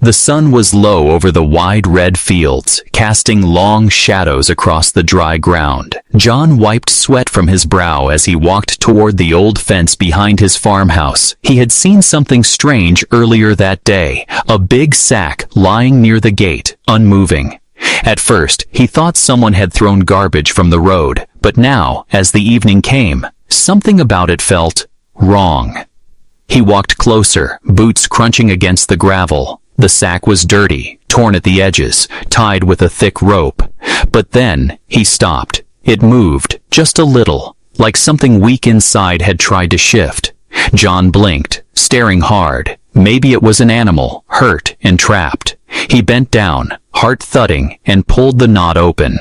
The sun was low over the wide red fields, casting long shadows across the dry ground. John wiped sweat from his brow as he walked toward the old fence behind his farmhouse. He had seen something strange earlier that day, a big sack lying near the gate, unmoving. At first, he thought someone had thrown garbage from the road, but now, as the evening came, something about it felt wrong. He walked closer, boots crunching against the gravel. The sack was dirty, torn at the edges, tied with a thick rope. But then, he stopped. It moved, just a little, like something weak inside had tried to shift. John blinked, staring hard. Maybe it was an animal, hurt and trapped. He bent down, heart thudding, and pulled the knot open.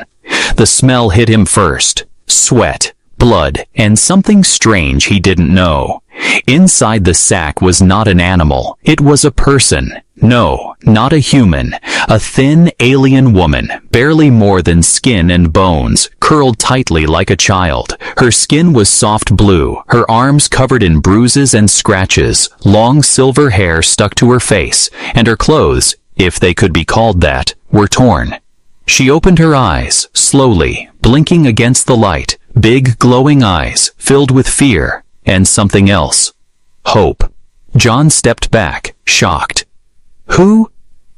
The smell hit him first. Sweat, blood, and something strange he didn't know. Inside the sack was not an animal. It was a person. No, not a human. A thin, alien woman, barely more than skin and bones, curled tightly like a child. Her skin was soft blue, her arms covered in bruises and scratches, long silver hair stuck to her face, and her clothes, if they could be called that, were torn. She opened her eyes, slowly, blinking against the light, big glowing eyes, filled with fear, and something else. Hope. John stepped back, shocked.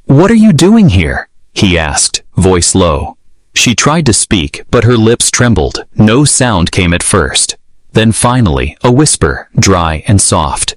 What are you doing here? He asked, voice low. She tried to speak, but her lips trembled. No sound came at first. Then finally, a whisper, dry and soft.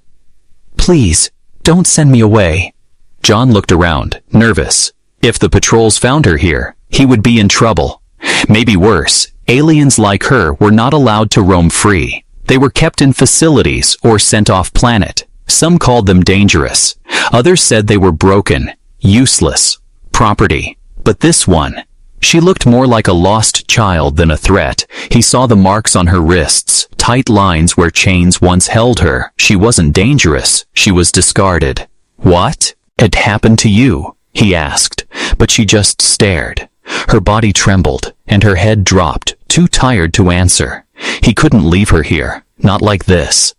Please, don't send me away. John looked around, nervous. If the patrols found her here, he would be in trouble. Maybe worse, aliens like her were not allowed to roam free. They were kept in facilities or sent off planet. Some called them dangerous. Others said they were broken, useless, property. But this one, she looked more like a lost child than a threat. He saw the marks on her wrists, tight lines where chains once held her. She wasn't dangerous. She was discarded. What had happened to you? He asked, but she just stared. Her body trembled, and her head dropped, too tired to answer. He couldn't leave her here, not like this.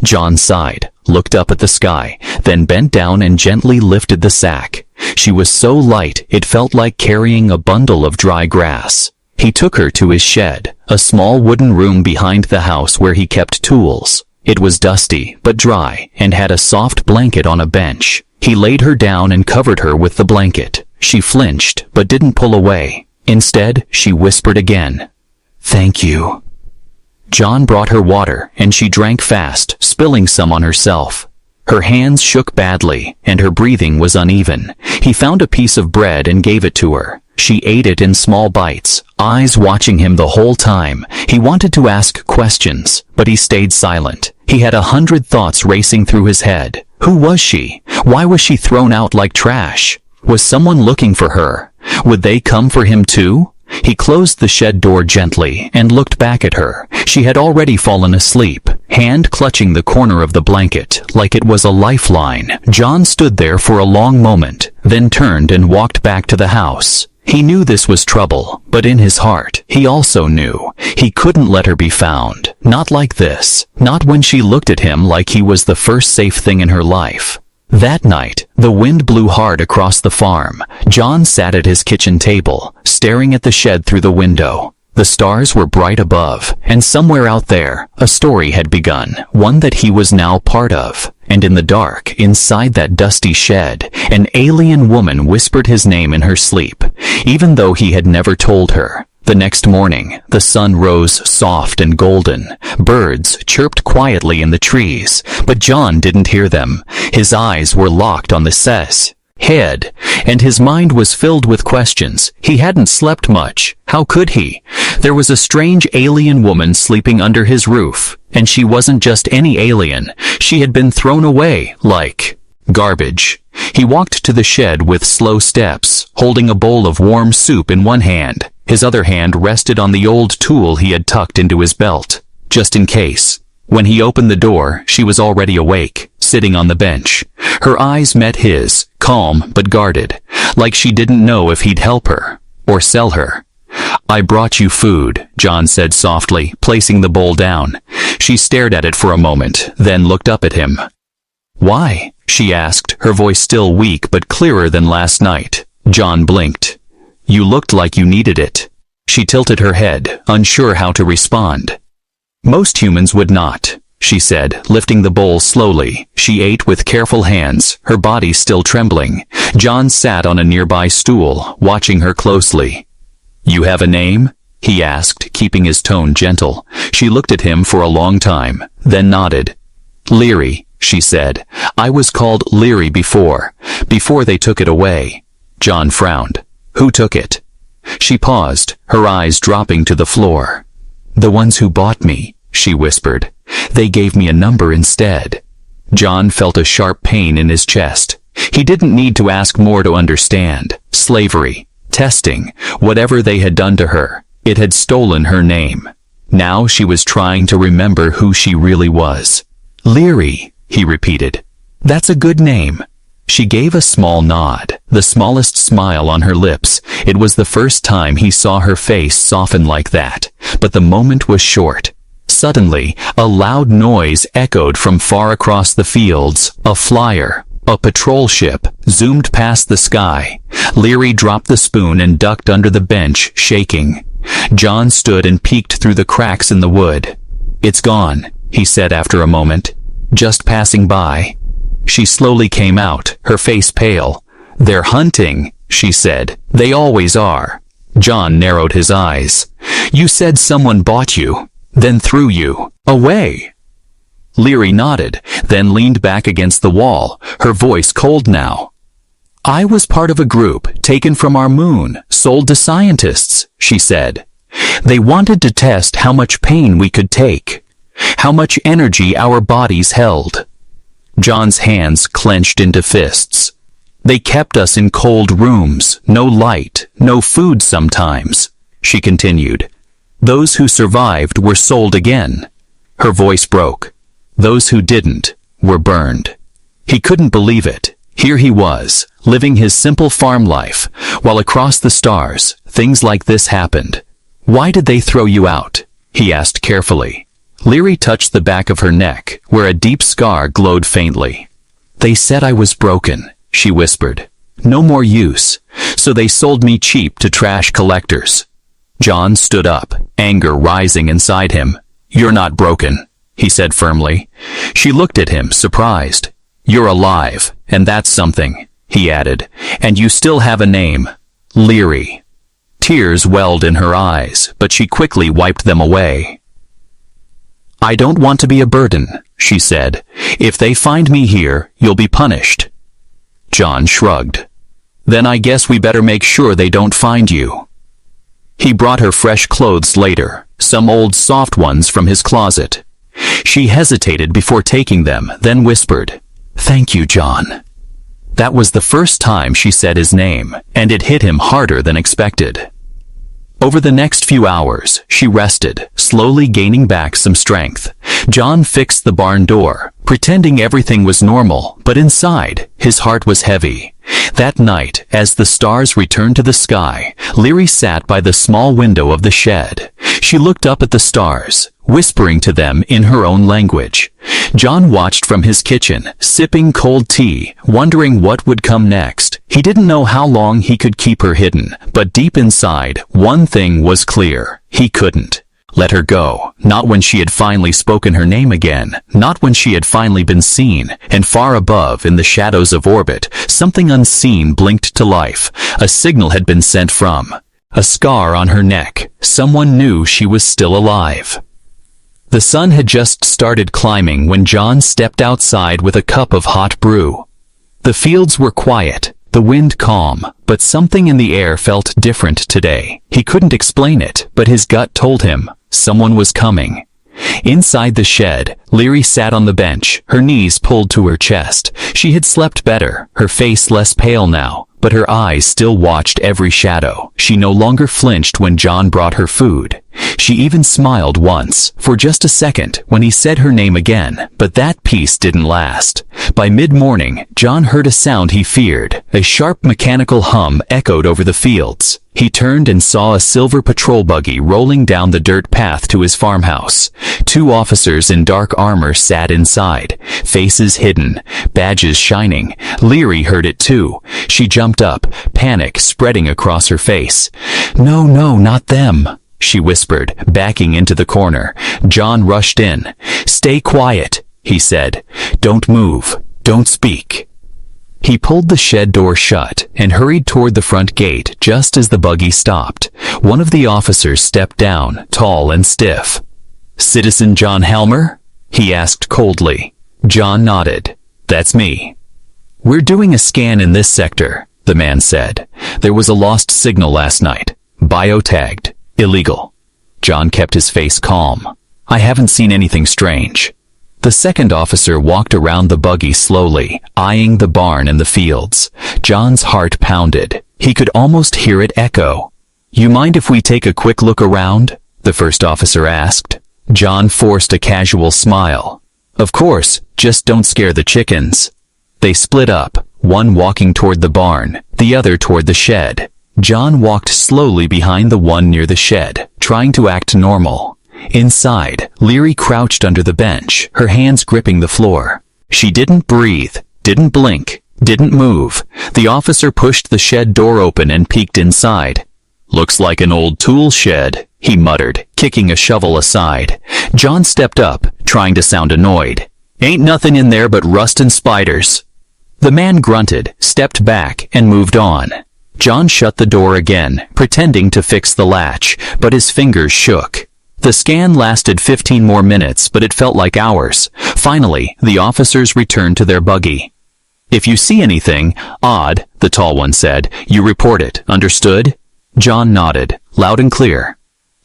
John sighed, looked up at the sky, then bent down and gently lifted the sack. She was so light it felt like carrying a bundle of dry grass. He took her to his shed, a small wooden room behind the house where he kept tools. It was dusty, but dry, and had a soft blanket on a bench. He laid her down and covered her with the blanket. She flinched, but didn't pull away. Instead, she whispered again, "Thank you." John brought her water, and she drank fast, spilling some on herself. Her hands shook badly, and her breathing was uneven. He found a piece of bread and gave it to her. She ate it in small bites, eyes watching him the whole time. He wanted to ask questions, but he stayed silent. He had 100 thoughts racing through his head. Who was she? Why was she thrown out like trash? Was someone looking for her? Would they come for him too? He closed the shed door gently and looked back at her. She had already fallen asleep, hand clutching the corner of the blanket like it was a lifeline. John stood there for a long moment, then turned and walked back to the house. He knew this was trouble, but in his heart, he also knew he couldn't let her be found. Not like this. Not when she looked at him like he was the first safe thing in her life. That night, the wind blew hard across the farm. John sat at his kitchen table, staring at the shed through the window. The stars were bright above, and somewhere out there, a story had begun, one that he was now part of. And in the dark, inside that dusty shed, an alien woman whispered his name in her sleep, even though he had never told her. The next morning, the sun rose soft and golden. Birds chirped quietly in the trees, but John didn't hear them. His eyes were locked on the head, and his mind was filled with questions. He hadn't slept much. How could he? There was a strange alien woman sleeping under his roof, and she wasn't just any alien. She had been thrown away, like garbage. He walked to the shed with slow steps, holding a bowl of warm soup in one hand. His other hand rested on the old tool he had tucked into his belt, just in case. When he opened the door, she was already awake, sitting on the bench. Her eyes met his, calm but guarded, like she didn't know if he'd help her or sell her. "I brought you food," John said softly, placing the bowl down. She stared at it for a moment, then looked up at him. "Why?" she asked, her voice still weak but clearer than last night. John blinked. You looked like you needed it. She tilted her head, unsure how to respond. Most humans would not, she said, lifting the bowl slowly. She ate with careful hands, her body still trembling. John sat on a nearby stool, watching her closely. You have a name? He asked, keeping his tone gentle. She looked at him for a long time, then nodded. Leary, she said. I was called Leary before they took it away. John frowned. Who took it? She paused, her eyes dropping to the floor. The ones who bought me, she whispered. They gave me a number instead. John felt a sharp pain in his chest. He didn't need to ask more to understand. Slavery, testing, whatever they had done to her, it had stolen her name. Now she was trying to remember who she really was. Leary, he repeated. That's a good name. She gave a small nod, the smallest smile on her lips. It was the first time he saw her face soften like that, but the moment was short. Suddenly, a loud noise echoed from far across the fields. A flyer, a patrol ship, zoomed past the sky. Leary dropped the spoon and ducked under the bench, shaking. John stood and peeked through the cracks in the wood. It's gone, he said after a moment. Just passing by. She slowly came out, her face pale. They're hunting, she said. They always are. John narrowed his eyes. You said someone bought you, then threw you away. Leary nodded, then leaned back against the wall, her voice cold now. I was part of a group taken from our moon, sold to scientists, she said. They wanted to test how much pain we could take, how much energy our bodies held. John's hands clenched into fists. They kept us in cold rooms, no light, no food sometimes, she continued. Those who survived were sold again. Her voice broke. Those who didn't were burned. He couldn't believe it. Here he was, living his simple farm life, while across the stars, things like this happened. Why did they throw you out? He asked carefully. Leary touched the back of her neck, where a deep scar glowed faintly. They said I was broken, she whispered. No more use. So they sold me cheap to trash collectors. John stood up, anger rising inside him. You're not broken, he said firmly. She looked at him, surprised. You're alive, and that's something, he added. And you still have a name. Leary. Tears welled in her eyes, but she quickly wiped them away. I don't want to be a burden, she said. If they find me here, you'll be punished. John shrugged. Then I guess we better make sure they don't find you. He brought her fresh clothes later, some old soft ones from his closet. She hesitated before taking them, then whispered, Thank you, John. That was the first time she said his name, and it hit him harder than expected. Over the next few hours, she rested, slowly gaining back some strength. John fixed the barn door, pretending everything was normal, but inside, his heart was heavy. That night, as the stars returned to the sky, Leary sat by the small window of the shed. She looked up at the stars, whispering to them in her own language. John watched from his kitchen, sipping cold tea, wondering what would come next. He didn't know how long he could keep her hidden, but deep inside, one thing was clear. He couldn't let her go. Not when she had finally spoken her name again. Not when she had finally been seen. And far above, in the shadows of orbit, something unseen blinked to life. A signal had been sent from a scar on her neck. Someone knew she was still alive. The sun had just started climbing when John stepped outside with a cup of hot brew. The fields were quiet, the wind calm, but something in the air felt different today. He couldn't explain it, but his gut told him someone was coming. Inside the shed, Leary sat on the bench, her knees pulled to her chest. She had slept better, her face less pale now, but her eyes still watched every shadow. She no longer flinched when John brought her food. She even smiled once, for just a second, when he said her name again, but that peace didn't last. By mid-morning, John heard a sound he feared. A sharp mechanical hum echoed over the fields. He turned and saw a silver patrol buggy rolling down the dirt path to his farmhouse. 2 officers in dark armor sat inside, faces hidden, badges shining. Leary heard it too. She jumped up, panic spreading across her face. "No, no, not them," she whispered, backing into the corner. John rushed in. "Stay quiet," he said. "Don't move. Don't speak." He pulled the shed door shut and hurried toward the front gate just as the buggy stopped. One of the officers stepped down, tall and stiff. "Citizen John Helmer?" he asked coldly. John nodded. "That's me." "We're doing a scan in this sector," the man said. "There was a lost signal last night. Biotagged. Illegal." John kept his face calm. "I haven't seen anything strange." The second officer walked around the buggy slowly, eyeing the barn and the fields. John's heart pounded. He could almost hear it echo. "You mind if we take a quick look around?" the first officer asked. John forced a casual smile. "Of course, just don't scare the chickens." They split up, one walking toward the barn, the other toward the shed. John walked slowly behind the one near the shed, trying to act normal. Inside, Leary crouched under the bench, her hands gripping the floor. She didn't breathe, didn't blink, didn't move. The officer pushed the shed door open and peeked inside. "Looks like an old tool shed," he muttered, kicking a shovel aside. John stepped up, trying to sound annoyed. "Ain't nothing in there but rust and spiders." The man grunted, stepped back, and moved on. John shut the door again, pretending to fix the latch, but his fingers shook. The scan lasted 15 more minutes, but it felt like hours. Finally, the officers returned to their buggy. "If you see anything odd," the tall one said, "you report it, understood?" John nodded, loud and clear.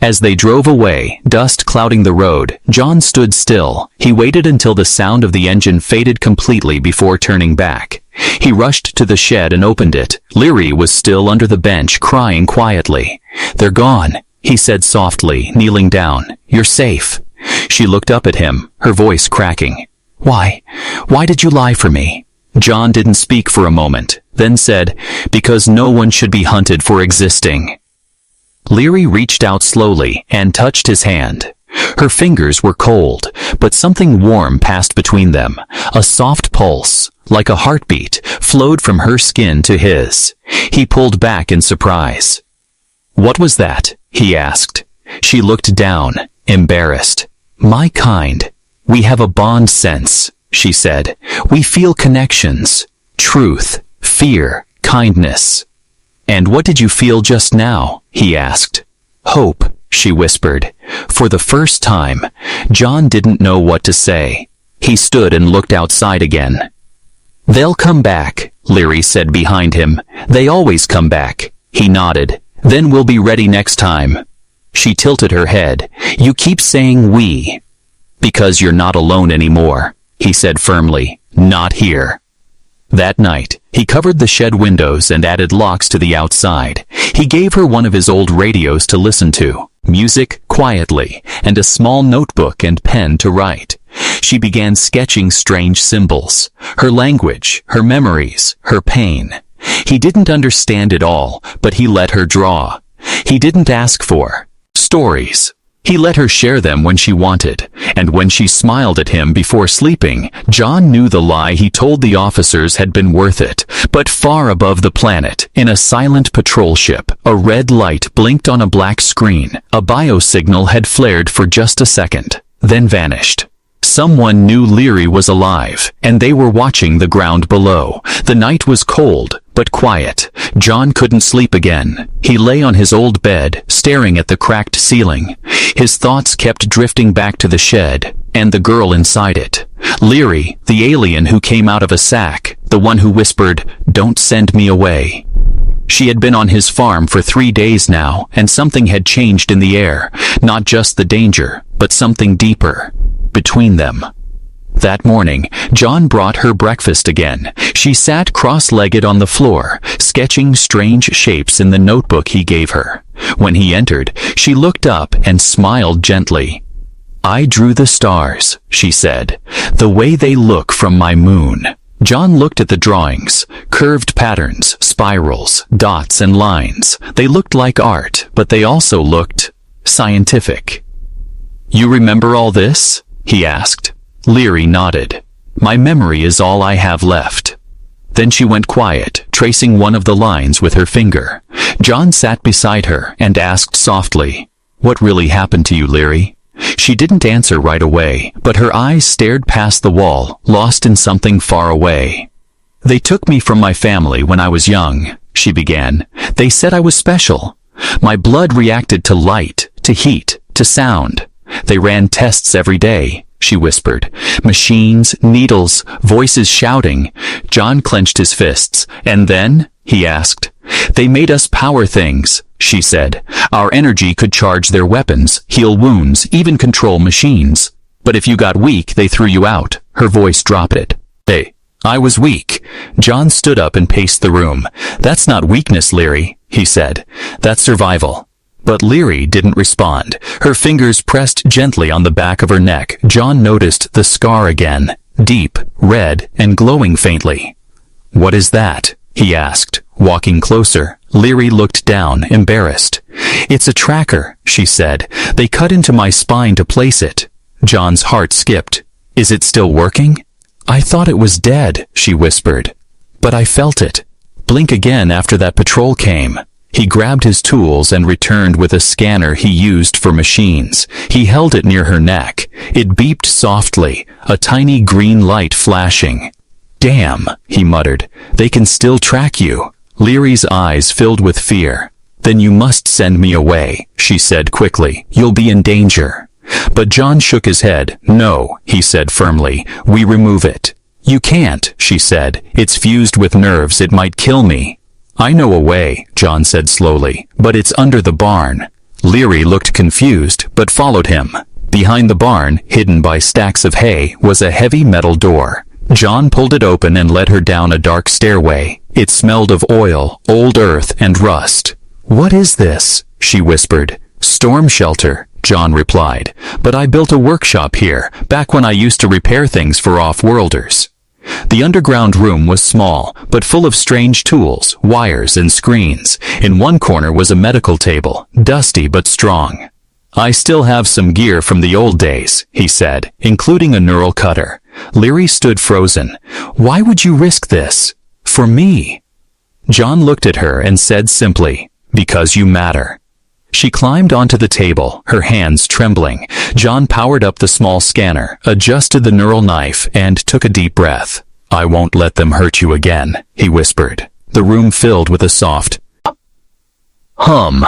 As they drove away, dust clouding the road, John stood still. He waited until the sound of the engine faded completely before turning back. He rushed to the shed and opened it. Leary was still under the bench, crying quietly. "They're gone," he said softly, kneeling down. "You're safe." She looked up at him, her voice cracking. Why did you lie for me?" John didn't speak for a moment, then said, "Because no one should be hunted for existing." Leary reached out slowly and touched his hand. Her fingers were cold, but something warm passed between them. A soft pulse, like a heartbeat, flowed from her skin to his. He pulled back in surprise. "What was that?" he asked. She looked down, embarrassed. "My kind. We have a bond sense," she said. "We feel connections. Truth, fear, kindness." "And what did you feel just now?" he asked. "Hope," she whispered. For the first time, John didn't know what to say. He stood and looked outside again. "They'll come back," Leary said behind him. "They always come back." He nodded. "Then we'll be ready next time." She tilted her head. "You keep saying we." "Because you're not alone anymore," he said firmly. "Not here." That night, he covered the shed windows and added locks to the outside. He gave her one of his old radios to listen to, music quietly, and a small notebook and pen to write. She began sketching strange symbols, her language, her memories, her pain. He didn't understand it all, but he let her draw. He didn't ask for stories. He let her share them when she wanted, and when she smiled at him before sleeping, John knew the lie he told the officers had been worth it. But far above the planet, in a silent patrol ship, a red light blinked on a black screen. A biosignal had flared for just a second, then vanished. Someone knew Leary was alive, and they were watching the ground below. The night was cold, but quiet. John couldn't sleep again. He lay on his old bed, staring at the cracked ceiling. His thoughts kept drifting back to the shed, and the girl inside it. Leary, the alien who came out of a sack, the one who whispered, "Don't send me away." She had been on his farm for 3 days now, and something had changed in the air. Not just the danger, but something deeper. Between them. That morning, John brought her breakfast again. She sat cross-legged on the floor, sketching strange shapes in the notebook he gave her. When he entered, she looked up and smiled gently. "I drew the stars," she said, "the way they look from my moon. John looked at the drawings. Curved patterns, spirals, dots, and lines. They looked like art, but they also looked scientific. "You remember all this?" he asked. Leary nodded. "My memory is all I have left." Then she went quiet, tracing one of the lines with her finger. John sat beside her and asked softly, "What really happened to you, Leary?" She didn't answer right away, but her eyes stared past the wall, lost in something far away. "They took me from my family when I was young," she began. "They said I was special. My blood reacted to light, to heat, to sound. They ran tests every day," she whispered. "Machines, needles, voices shouting." John clenched his fists. "And then?" he asked. "They made us power things," she said. "Our energy could charge their weapons, heal wounds, even control machines. But if you got weak, they threw you out." Her voice dropped. "Hey, I was weak." John stood up and paced the room. "That's not weakness, Leary," he said. "That's survival." But Leary didn't respond. Her fingers pressed gently on the back of her neck. John noticed the scar again, deep, red, and glowing faintly. "What is that?" he asked, walking closer. Leary looked down, embarrassed. "It's a tracker," she said. "They cut into my spine to place it." John's heart skipped. "Is it still working?" "I thought it was dead," she whispered. "But I felt it. Blink again after that patrol came." He grabbed his tools and returned with a scanner he used for machines. He held it near her neck. It beeped softly, a tiny green light flashing. "Damn," he muttered. "They can still track you." Leary's eyes filled with fear. "Then you must send me away," she said quickly. "You'll be in danger." But John shook his head. "No," he said firmly. "We remove it." "You can't," she said. "It's fused with nerves. It might kill me." "I know a way," John said slowly, "but it's under the barn." Leary looked confused, but followed him. Behind the barn, hidden by stacks of hay, was a heavy metal door. John pulled it open and led her down a dark stairway. It smelled of oil, old earth, and rust. "What is this?" she whispered. "Storm shelter," John replied. "But I built a workshop here, back when I used to repair things for off-worlders." The underground room was small, but full of strange tools, wires, and screens. In one corner was a medical table, dusty but strong. "I still have some gear from the old days," he said, including a neural cutter. Leary stood frozen. "Why would you risk this? For me?" John looked at her and said simply, "Because you matter." She climbed onto the table, her hands trembling. John powered up the small scanner, adjusted the neural knife, and took a deep breath. "I won't let them hurt you again," he whispered. The room filled with a soft hum.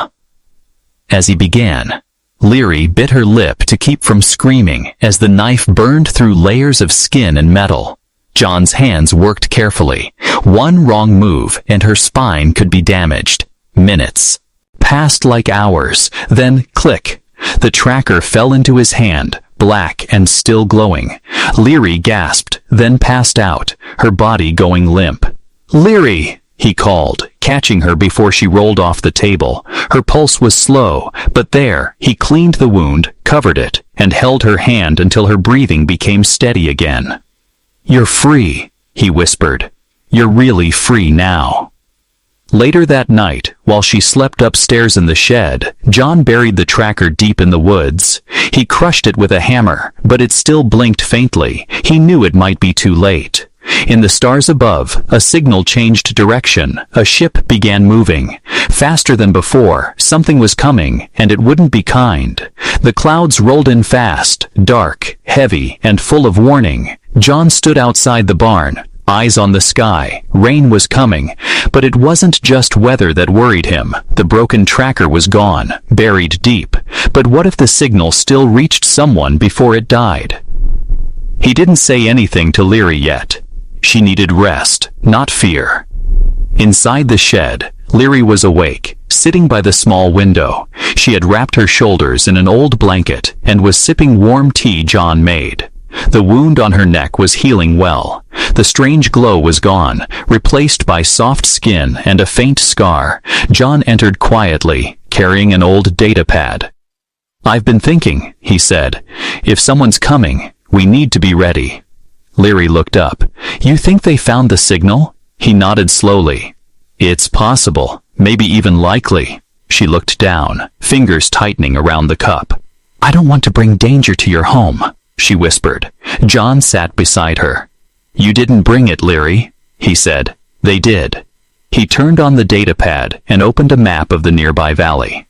As he began, Leary bit her lip to keep from screaming as the knife burned through layers of skin and metal. John's hands worked carefully. One wrong move and her spine could be damaged. Minutes passed like hours. Then, click, the tracker fell into his hand, black and still glowing. Leary gasped, then passed out, her body going limp. "Leary!" he called, catching her before she rolled off the table. Her pulse was slow, but there, he cleaned the wound, covered it, and held her hand until her breathing became steady again. "You're free," he whispered. "You're really free now." Later that night, while she slept upstairs in the shed, John buried the tracker deep in the woods. He crushed it with a hammer, but it still blinked faintly. He knew it might be too late. In the stars above, a signal changed direction. A ship began moving. Faster than before, something was coming, and it wouldn't be kind. The clouds rolled in fast, dark, heavy, and full of warning. John stood outside the barn, eyes on the sky. Rain was coming, but it wasn't just weather that worried him. The broken tracker was gone, buried deep. But what if the signal still reached someone before it died? He didn't say anything to Leary yet. She needed rest, not fear. Inside the shed, Leary was awake, sitting by the small window. She had wrapped her shoulders in an old blanket and was sipping warm tea John made. The wound on her neck was healing well. The strange glow was gone, replaced by soft skin and a faint scar. John entered quietly, carrying an old data pad. "I've been thinking," he said. "If someone's coming, we need to be ready." Leary looked up. You think they found the signal? He nodded slowly. It's possible, maybe even likely. She looked down, fingers tightening around the cup. I don't want to bring danger to your home, she whispered. John sat beside her. You didn't bring it, Leary, he said. They did. He turned on the data pad and opened a map of the nearby valley.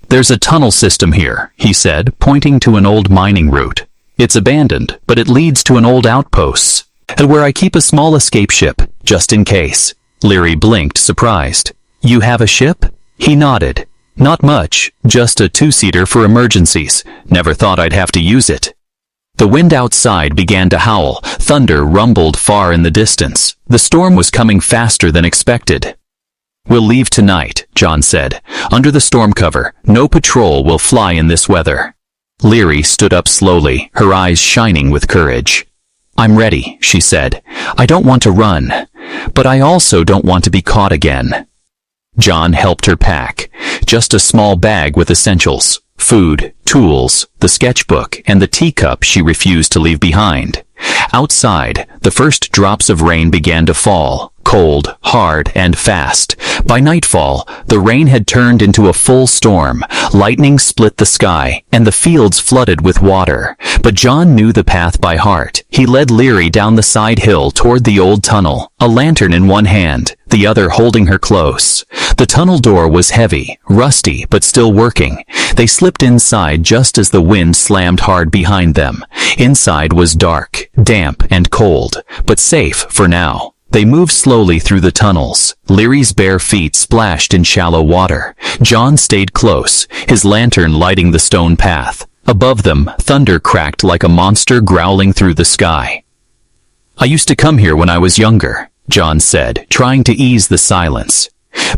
There's a tunnel system here, he said, pointing to an old mining route. It's abandoned, but it leads to an old outpost, and where I keep a small escape ship, just in case. Leary blinked, surprised. You have a ship? He nodded. Not much, just a two-seater for emergencies. Never thought I'd have to use it. The wind outside began to howl. Thunder rumbled far in the distance. The storm was coming faster than expected. We'll leave tonight, John said. Under the storm cover, no patrol will fly in this weather. Leary stood up slowly, her eyes shining with courage. I'm ready, she said. I don't want to run, but I also don't want to be caught again. John helped her pack. Just a small bag with essentials. Food, tools, the sketchbook, and the teacup she refused to leave behind. Outside, the first drops of rain began to fall, cold, hard, and fast. By nightfall, the rain had turned into a full storm. Lightning split the sky, and the fields flooded with water. But John knew the path by heart. He led Leary down the side hill toward the old tunnel, a lantern in one hand, the other holding her close. The tunnel door was heavy, rusty, but still working. They slipped inside just as the wind slammed hard behind them. Inside was dark, damp, and cold, but safe for now. They moved slowly through the tunnels. Leary's bare feet splashed in shallow water. John stayed close, his lantern lighting the stone path. Above them, thunder cracked like a monster growling through the sky. I used to come here when I was younger, John said, trying to ease the silence.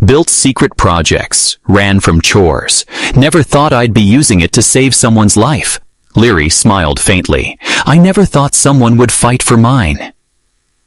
Built secret projects, ran from chores. Never thought I'd be using it to save someone's life. Leary smiled faintly. I never thought someone would fight for mine.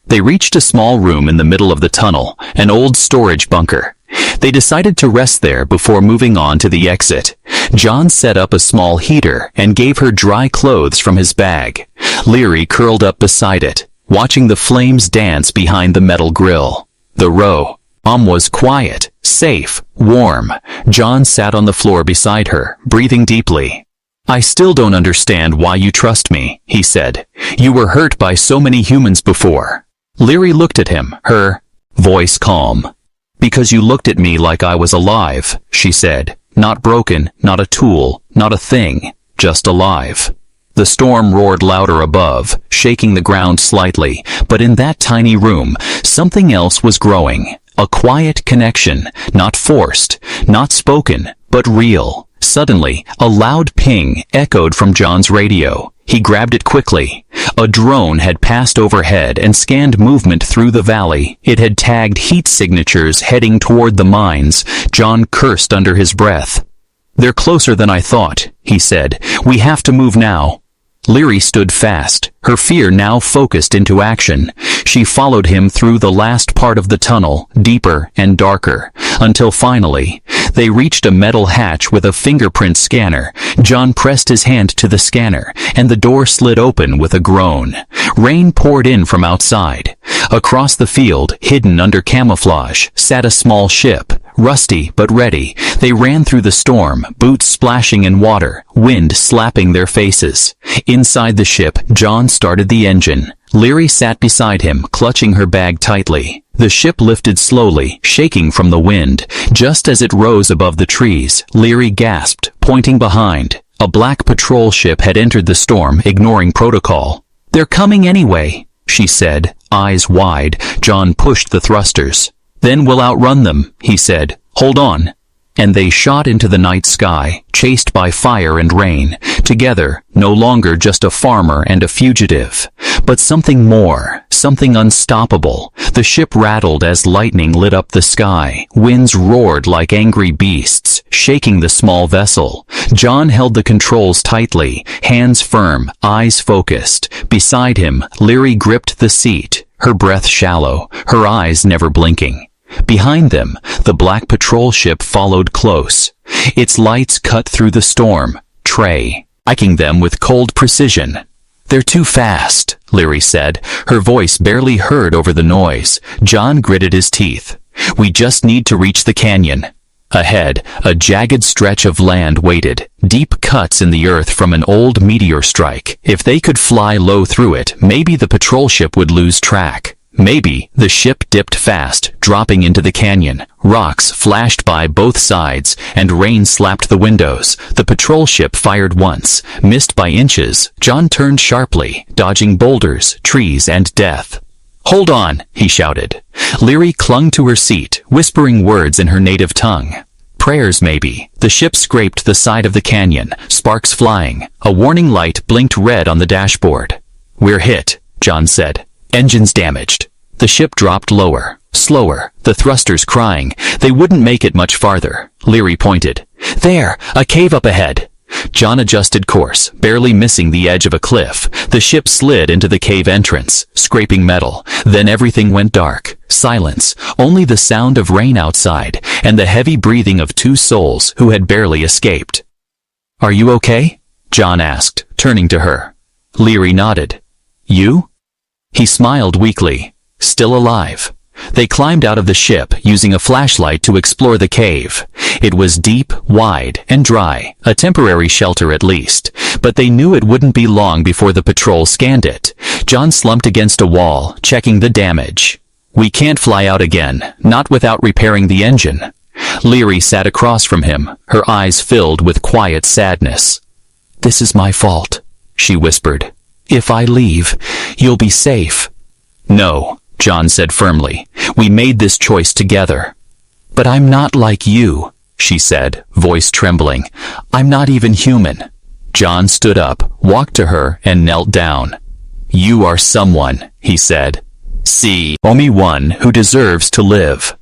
They reached a small room in the middle of the tunnel, an old storage bunker. They decided to rest there before moving on to the exit. John set up a small heater and gave her dry clothes from his bag. Leary curled up beside it, watching the flames dance behind the metal grill. The row was quiet, safe, warm. John sat on the floor beside her, breathing deeply. I still don't understand why you trust me, he said. You were hurt by so many humans before. Leary looked at him, her voice calm. Because you looked at me like I was alive, she said. Not broken, not a tool, not a thing, just alive. The storm roared louder above, shaking the ground slightly, but in that tiny room, something else was growing. A quiet connection, not forced, not spoken, but real. Suddenly, a loud ping echoed from John's radio. He grabbed it quickly. A drone had passed overhead and scanned movement through the valley. It had tagged heat signatures heading toward the mines. John cursed under his breath. They're closer than I thought, he said. We have to move now. Leary stood fast, her fear now focused into action. She followed him through the last part of the tunnel, deeper and darker, until finally, they reached a metal hatch with a fingerprint scanner. John pressed his hand to the scanner, and the door slid open with a groan. Rain poured in from outside. Across the field, hidden under camouflage, sat a small ship. Rusty but ready, they ran through the storm, boots splashing in water, wind slapping their faces. Inside the ship, John started the engine. Leary sat beside him, clutching her bag tightly. The ship lifted slowly, shaking from the wind. Just as it rose above the trees, Leary gasped, pointing behind. A black patrol ship had entered the storm, ignoring protocol. They're coming anyway, she said, eyes wide. John pushed the thrusters. Then we'll outrun them, he said. Hold on. And they shot into the night sky, chased by fire and rain. Together, no longer just a farmer and a fugitive, but something more, something unstoppable. The ship rattled as lightning lit up the sky. Winds roared like angry beasts, shaking the small vessel. John held the controls tightly, hands firm, eyes focused. Beside him, Leary gripped the seat, her breath shallow, her eyes never blinking. Behind them, the black patrol ship followed close. Its lights cut through the storm, striking them with cold precision. "They're too fast," Leary said, her voice barely heard over the noise. John gritted his teeth. "We just need to reach the canyon." Ahead, a jagged stretch of land waited, deep cuts in the earth from an old meteor strike. If they could fly low through it, maybe the patrol ship would lose track. Maybe the ship dipped fast, dropping into the canyon. Rocks flashed by both sides, and rain slapped the windows. The patrol ship fired once, missed by inches. John turned sharply, dodging boulders, trees, and death. "Hold on," he shouted. Leary clung to her seat, whispering words in her native tongue. Prayers, maybe. The ship scraped the side of the canyon, sparks flying. A warning light blinked red on the dashboard. "We're hit," John said. "Engines damaged." The ship dropped lower, slower, the thrusters crying. They wouldn't make it much farther. Leary pointed. "There, a cave up ahead." John adjusted course, barely missing the edge of a cliff. The ship slid into the cave entrance, scraping metal. Then everything went dark. Silence, only the sound of rain outside, and the heavy breathing of two souls who had barely escaped. "Are you okay?" John asked, turning to her. Leary nodded. "You?" He smiled weakly. "Still alive." They climbed out of the ship, using a flashlight to explore the cave. It was deep, wide, and dry, a temporary shelter at least. But they knew it wouldn't be long before the patrol scanned it. John slumped against a wall, checking the damage. "We can't fly out again, not without repairing the engine." Leary sat across from him, her eyes filled with quiet sadness. "This is my fault," she whispered. "If I leave, you'll be safe." "No," John said firmly. "We made this choice together." "But I'm not like you," she said, voice trembling. "I'm not even human." John stood up, walked to her, and knelt down. "You are someone," he said. "See, only one who deserves to live."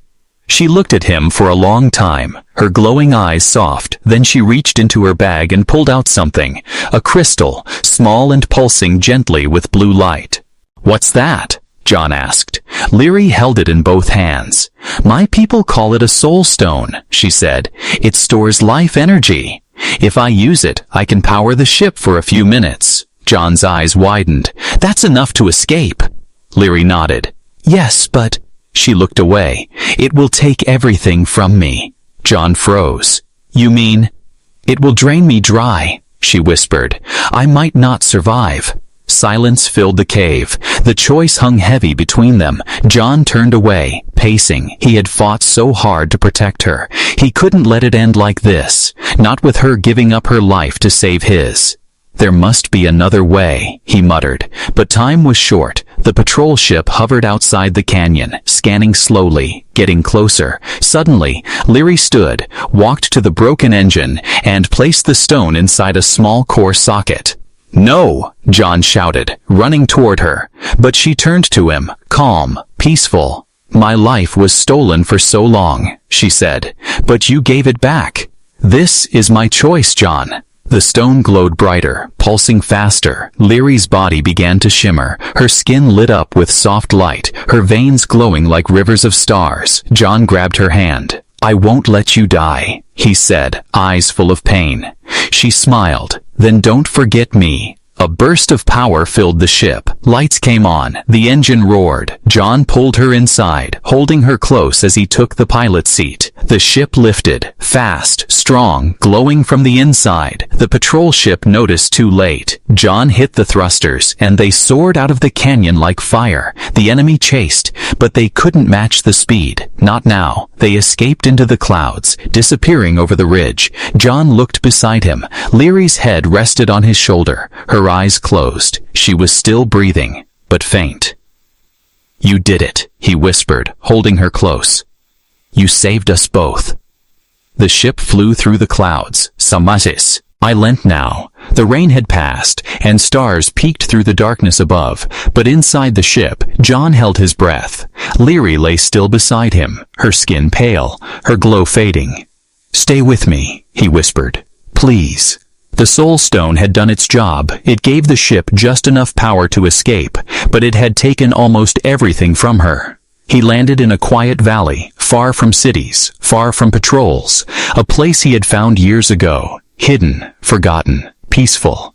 She looked at him for a long time, her glowing eyes soft. Then she reached into her bag and pulled out something, a crystal, small and pulsing gently with blue light. "What's that?" John asked. Leary held it in both hands. "My people call it a soul stone," she said. "It stores life energy. If I use it, I can power the ship for a few minutes." John's eyes widened. "That's enough to escape." Leary nodded. "Yes, but..." She looked away. "It will take everything from me." John froze. "You mean?" "It will drain me dry," she whispered. "I might not survive." Silence filled the cave. The choice hung heavy between them. John turned away, pacing. He had fought so hard to protect her. He couldn't let it end like this, not with her giving up her life to save his. "There must be another way," he muttered. But time was short. The patrol ship hovered outside the canyon, scanning slowly, getting closer. Suddenly, Leary stood, walked to the broken engine, and placed the stone inside a small core socket. "No!" John shouted, running toward her. But she turned to him, calm, peaceful. "My life was stolen for so long," she said, "but you gave it back. This is my choice, John." The stone glowed brighter, pulsing faster. Leary's body began to shimmer. Her skin lit up with soft light, her veins glowing like rivers of stars. John grabbed her hand. "I won't let you die," he said, eyes full of pain. She smiled. "Then don't forget me." A burst of power filled the ship. Lights came on. The engine roared. John pulled her inside, holding her close as he took the pilot seat. The ship lifted, fast, strong, glowing from the inside. The patrol ship noticed too late. John hit the thrusters, and they soared out of the canyon like fire. The enemy chased, but they couldn't match the speed. Not now. They escaped into the clouds, disappearing over the ridge. John looked beside him. Leary's head rested on his shoulder. Her eyes closed. She was still breathing, but faint. "You did it," he whispered, holding her close. "You saved us both." The ship flew through the clouds. Samasis. I leant now. The rain had passed, and stars peeked through the darkness above. But inside the ship, John held his breath. Leary lay still beside him, her skin pale, her glow fading. "Stay with me," he whispered. "Please." The Soul Stone had done its job. It gave the ship just enough power to escape, but it had taken almost everything from her. He landed in a quiet valley, far from cities, far from patrols, a place he had found years ago, hidden, forgotten, peaceful.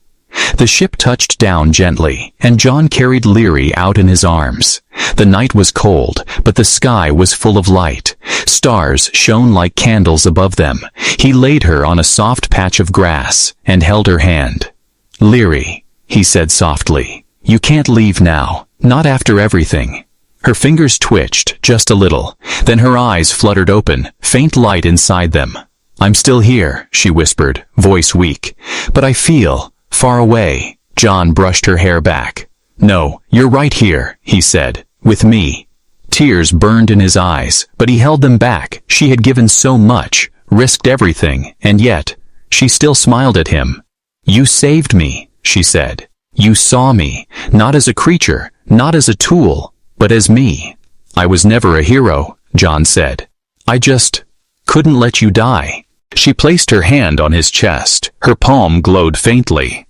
The ship touched down gently, and John carried Leary out in his arms. The night was cold, but the sky was full of light. Stars shone like candles above them. He laid her on a soft patch of grass and held her hand. "Leary," he said softly, "you can't leave now, not after everything." Her fingers twitched just a little, then her eyes fluttered open, faint light inside them. "I'm still here," she whispered, voice weak, "but I feel far away." John brushed her hair back. "No, you're right here," he said, "with me." Tears burned in his eyes, but he held them back. She had given so much, risked everything, and yet, she still smiled at him. "You saved me," she said. "You saw me, not as a creature, not as a tool, but as me." "I was never a hero," John said. "I just couldn't let you die." She placed her hand on his chest. Her palm glowed faintly.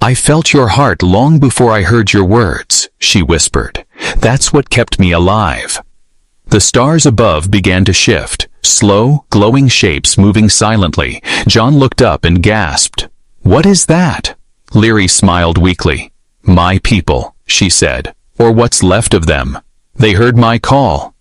"I felt your heart long before I heard your words," she whispered. "That's what kept me alive." The stars above began to shift, slow, glowing shapes moving silently. John looked up and gasped. "What is that?" Leary smiled weakly. "My people," she said, "or what's left of them. They heard my call."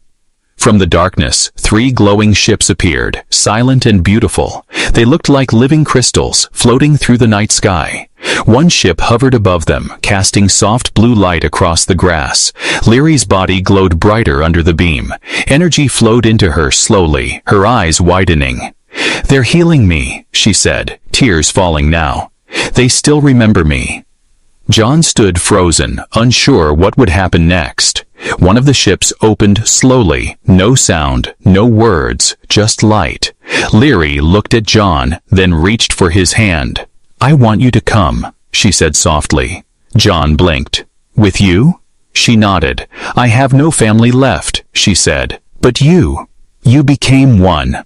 From the darkness, 3 glowing ships appeared, silent and beautiful. They looked like living crystals, floating through the night sky. One ship hovered above them, casting soft blue light across the grass. Leary's body glowed brighter under the beam. Energy flowed into her slowly, her eyes widening. "They're healing me," she said, tears falling now. "They still remember me." John stood frozen, unsure what would happen next. One of the ships opened slowly, no sound, no words, just light. Leary looked at John, then reached for his hand. "I want you to come," she said softly. John blinked. "With you?" She nodded. "I have no family left," she said. "But you became one."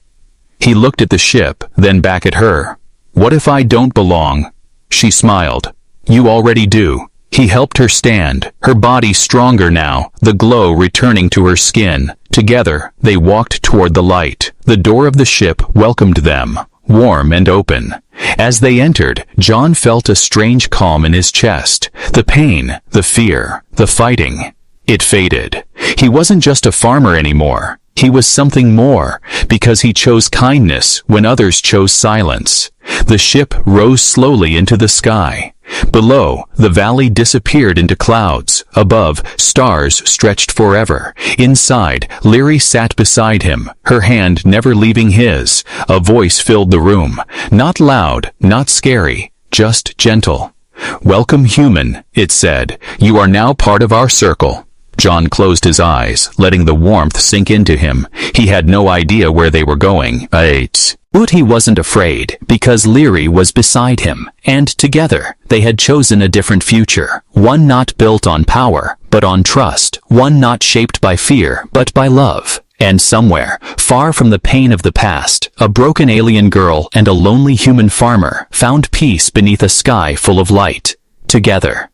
He looked at the ship, then back at her. "What if I don't belong?" She smiled. "You already do." He helped her stand, her body stronger now, the glow returning to her skin. Together, they walked toward the light. The door of the ship welcomed them, warm and open. As they entered, John felt a strange calm in his chest. The pain, the fear, the fighting. It faded. He wasn't just a farmer anymore. He was something more, because he chose kindness when others chose silence. The ship rose slowly into the sky. Below, the valley disappeared into clouds. Above, stars stretched forever. Inside, Leary sat beside him, her hand never leaving his. A voice filled the room. Not loud, not scary, just gentle. "Welcome, human," it said. "You are now part of our circle." John closed his eyes, letting the warmth sink into him. He had no idea where they were going. But he wasn't afraid, because Leary was beside him, and together, they had chosen a different future. One not built on power, but on trust. One not shaped by fear, but by love. And somewhere, far from the pain of the past, a broken alien girl and a lonely human farmer found peace beneath a sky full of light. Together.